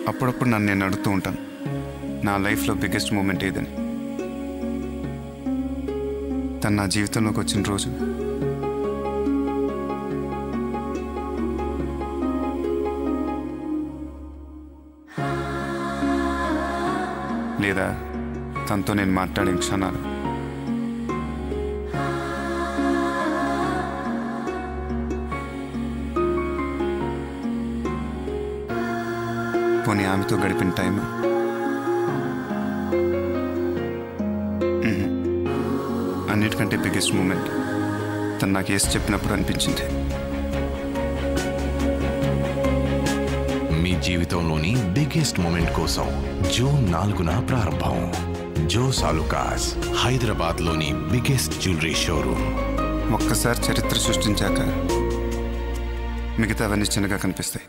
అప్పుడప్పుడు నన్ను నేను అడుగుతూ ఉంటాను, నా లైఫ్లో బిగ్గెస్ట్ మూమెంట్ ఏదని. తను నా జీవితంలోకి వచ్చిన రోజు లేదా తనతో నేను మాట్లాడిన క్షణాలు. పోనీ ఆమెతో గడిపిన టైం. అన్నిటికంటే బిగ్గెస్ట్ మూమెంట్ తను నాకు వేసి చెప్పినప్పుడు అనిపించింది. మీ జీవితంలోని బిగ్గెస్ట్ మూమెంట్ కోసం జూన్ 4న ప్రారంభం. జోస్ ఆలుకాస్, హైదరాబాద్లోని బిగ్గెస్ట్ జ్యువెలరీ షోరూమ్. ఒక్కసారి చరిత్ర సృష్టించాక మిగతావన్నీ చిన్నగా కనిపిస్తాయి.